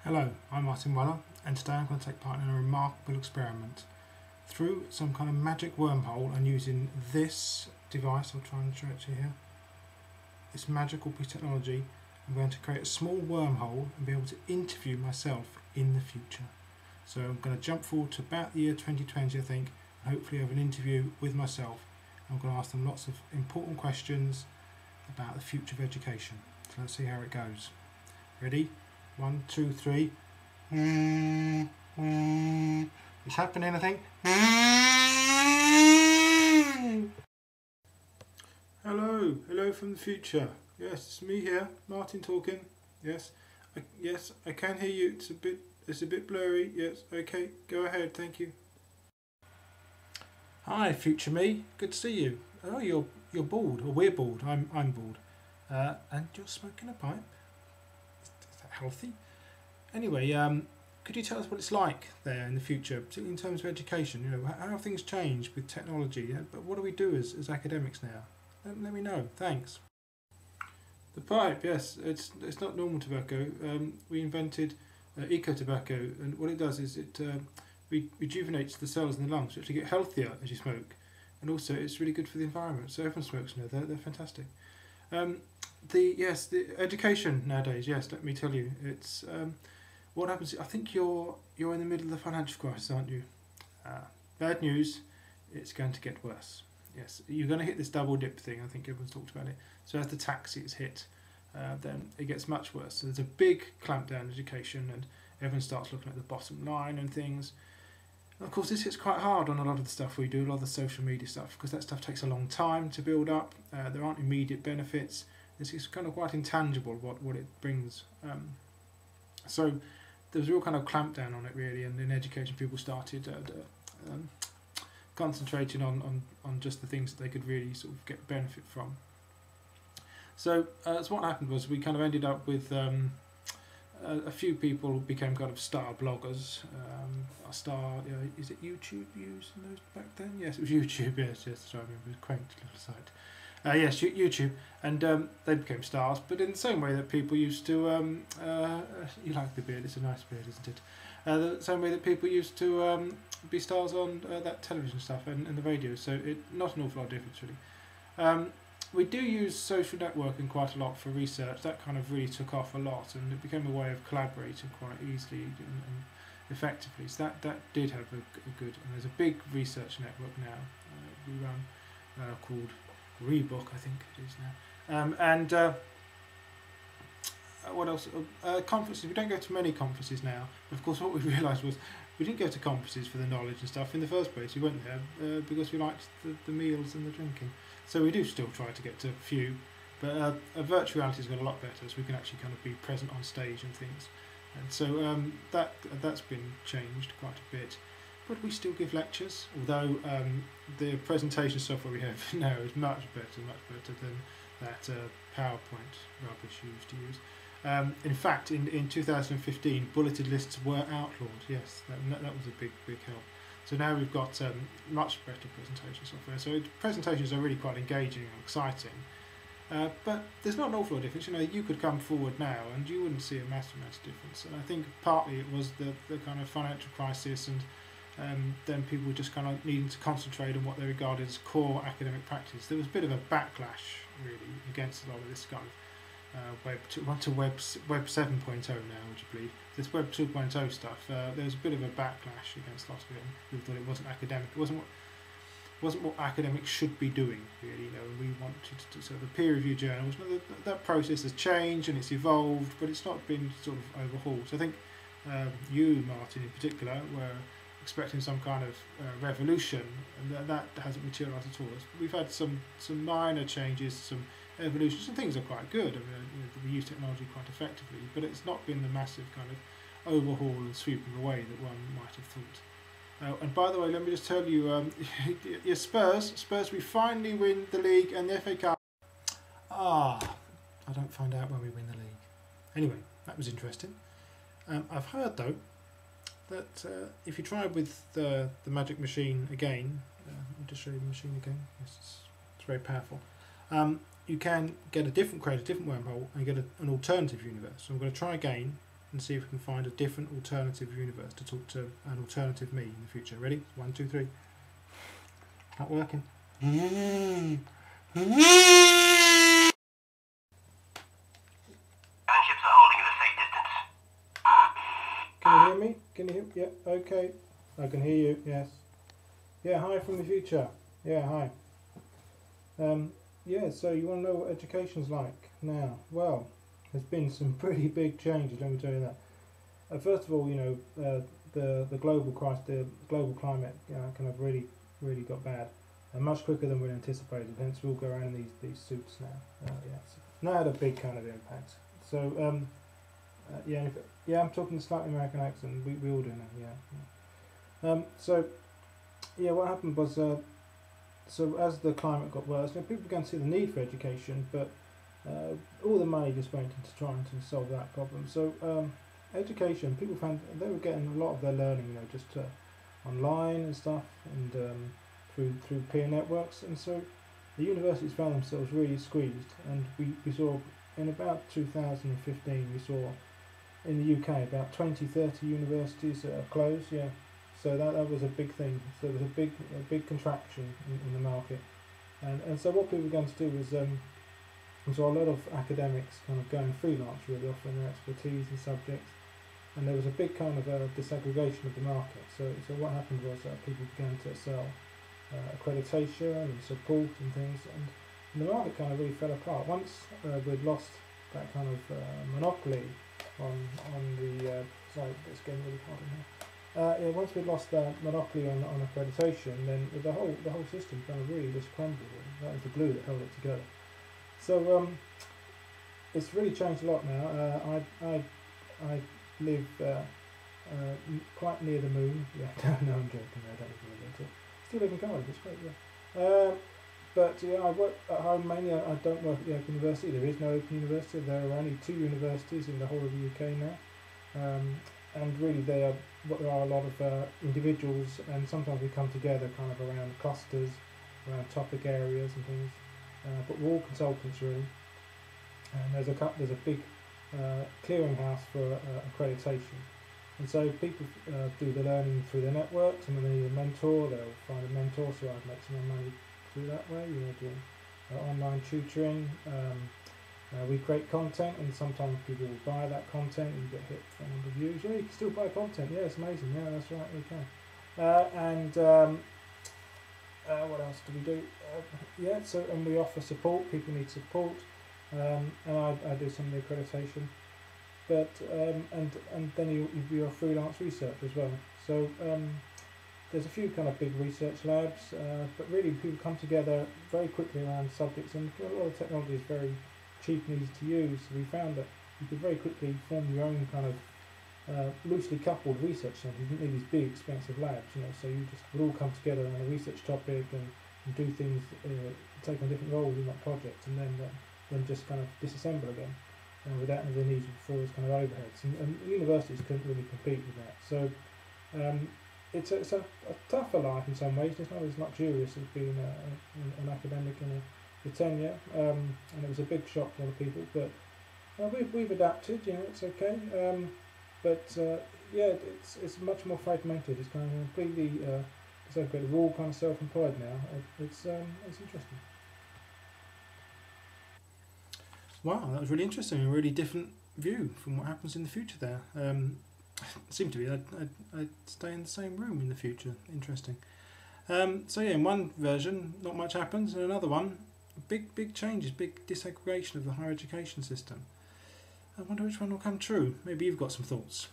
Hello, I'm Martin Weller, and today I'm going to take part in a remarkable experiment. Through some kind of magic wormhole and using this device, I'll try and show it to you here, this magical piece of technology, I'm going to create a small wormhole and be able to interview myself in the future. So I'm going to jump forward to about the year 2020, I think, and hopefully have an interview with myself. I'm going to ask them lots of important questions about the future of education. So let's see how it goes. Ready? 1, 2, 3. It's happening, I think. Hello from the future. Yes, it's me here, Martin talking. Yes, I can hear you. It's a bit blurry. Yes, okay, go ahead. Thank you. Hi, future me. Good to see you. Oh, you're bald, or we're bald. I'm bald. And you're smoking a pipe. Is that healthy? Anyway, could you tell us what it's like there in the future, particularly in terms of education? You know, how have things changed with technology? But what do we do as academics now? Let me know. Thanks. The pipe, yes, it's not normal tobacco. We invented eco tobacco, and what it does is it rejuvenates the cells in the lungs, so you actually get healthier as you smoke, and also it's really good for the environment. So everyone smokes now. They're fantastic. The education nowadays. Yes, let me tell you, it's what happens. I think you're in the middle of the financial crisis, aren't you? Bad news. It's going to get worse. Yes, you're going to hit this double dip thing. I think everyone's talked about it. So as the taxes hit, then it gets much worse. So there's a big clampdown on education, and everyone starts looking at the bottom line and things. And of course, this hits quite hard on a lot of the stuff we do, a lot of the social media stuff, because that stuff takes a long time to build up. There aren't immediate benefits. It's kind of quite intangible what it brings. So there was a real kind of clampdown on it, really, and in education people started concentrating on just the things that they could really sort of get benefit from. So what happened was we kind of ended up with a few people became kind of star bloggers. Is it YouTube used in those back then? Yes, it was YouTube. Yes, I remember. It was a quaint little site. Yes, YouTube, and they became stars, but in the same way that people used to, you like the beard, it's a nice beard, isn't it? The same way that people used to be stars on that television stuff and the radio, so not an awful lot of difference really. We do use social networking quite a lot for research. That kind of really took off a lot, and it became a way of collaborating quite easily and effectively. So that did have a good, and there's a big research network now we run called Rebook, I think it is now. What else? Conferences. We don't go to many conferences now. Of course, what we realised was we didn't go to conferences for the knowledge and stuff in the first place. We went there because we liked the meals and the drinking. So we do still try to get to a few, but virtual reality's got a lot better, so we can actually kind of be present on stage and things. And so that's been changed quite a bit. But we still give lectures, although the presentation software we have now is much better than that PowerPoint rubbish you used to use. In fact, in 2015, bulleted lists were outlawed. Yes, that was a big help. So now we've got much better presentation software. So presentations are really quite engaging and exciting. But there's not an awful lot of difference. You know, you could come forward now and you wouldn't see a massive difference. And I think partly it was the kind of financial crisis, and then people were just kind of needing to concentrate on what they regarded as core academic practice. There was a bit of a backlash, really, against a lot of this kind of Web 7.0 now, would you believe? This Web 2.0 stuff, there was a bit of a backlash against a lot of it. People thought it wasn't academic. It wasn't what academics should be doing, really. You know, and we wanted to sort of a peer review journals. That process has changed and it's evolved, but it's not been sort of overhauled. So I think you, Martin, in particular, were expecting some kind of revolution, and that hasn't materialised at all. We've had some minor changes, some evolutions, and things are quite good. I mean, we use technology quite effectively, but it's not been the massive kind of overhaul and sweeping away that one might have thought. And by the way, let me just tell you, your Spurs, we finally win the league and the FA Cup. I don't find out when we win the league. Anyway, that was interesting. I've heard though that if you try with the magic machine again, I'll just show you the machine again. Yes, it's very powerful. You can create a different wormhole and get an alternative universe. So I'm going to try again and see if we can find a different alternative universe to talk to an alternative me in the future. Ready? 1, 2, 3. Not working. Ships are holding at a safe distance. Can you hear me? Can you hear me? Yeah, okay. I can hear you, yes. Yeah, hi from the future. Yeah, hi. Yeah, so you want to know what education's like now? Well, there's been some pretty big changes, let me tell you that. First of all, you know, the global crisis, the global climate kind of really got bad, and much quicker than we anticipated. Hence, we all go around in these suits now. Yeah, so that had a big kind of impact. So yeah, I'm talking a slightly American accent. We all do now. Yeah. So yeah, what happened was so as the climate got worse, you know, people began to see the need for education, but all the money just went into trying to solve that problem. So education, people found they were getting a lot of their learning, you know, just online and stuff, and through peer networks, and so the universities found themselves really squeezed. And we saw in about 2015, we saw in the UK about 20-30 universities closed. Yeah, so that was a big thing. So there was a big contraction in the market, and so what people began to do was we saw a lot of academics kind of going freelance, really offering their expertise and subjects, and there was a big kind of disaggregation of the market. So what happened was people began to sell accreditation and support and things, and the market kind of really fell apart. Once we'd lost that kind of monopoly on the sorry, it's getting really hot in here. Yeah, once we'd lost that monopoly on accreditation, then the whole system kind of really just crumbled. That was the glue that held it together. So it's really changed a lot now. I live quite near the moon. Yeah, no, I'm joking. I don't live in it. Still live in Cardiff. It's great. Yeah. But yeah, I work at home mainly. I don't work at the Open University. There is no Open University. There are only 2 universities in the whole of the UK now, and really there are a lot of individuals, and sometimes we come together kind of around clusters, around topic areas and things. But we're all consultants really, and there's a big clearinghouse for accreditation, and so people do the learning through their networks, and when they need a mentor, they'll find a mentor. So I'd make some money through that way, you know, doing online tutoring. We create content, and sometimes people will buy that content, and you get hit for a number of views. Yeah, you can still buy content. Yeah, it's amazing. Yeah, that's right, you can. What else do we do? Yeah, so and we offer support. People need support, and I do some of the accreditation. But and then you're a freelance researcher as well. So there's a few kind of big research labs, but really people come together very quickly around subjects, and a lot of technology is very cheap and easy to use. So we found that you could very quickly form your own kind of loosely coupled research centre. You didn't need these big expensive labs, you know. So you just would all come together on a research topic and do things, take on different roles in that project, and then just kind of disassemble again, without any need for those kind of overheads. And universities couldn't really compete with that. So it's a tougher life in some ways. It's not as luxurious as being an academic in a tenure, and it was a big shock to a lot of people. But we've adapted. You know, it's okay. But yeah, it's much more fragmented. It's kind of completely segregated. We're all kind of self-employed now. It's interesting. Wow, that was really interesting. A really different view from what happens in the future there. It seemed to be I'd stay in the same room in the future. Interesting. So yeah, in one version, not much happens. In another one, big changes, big disaggregation of the higher education system. I wonder which one will come true. Maybe you've got some thoughts.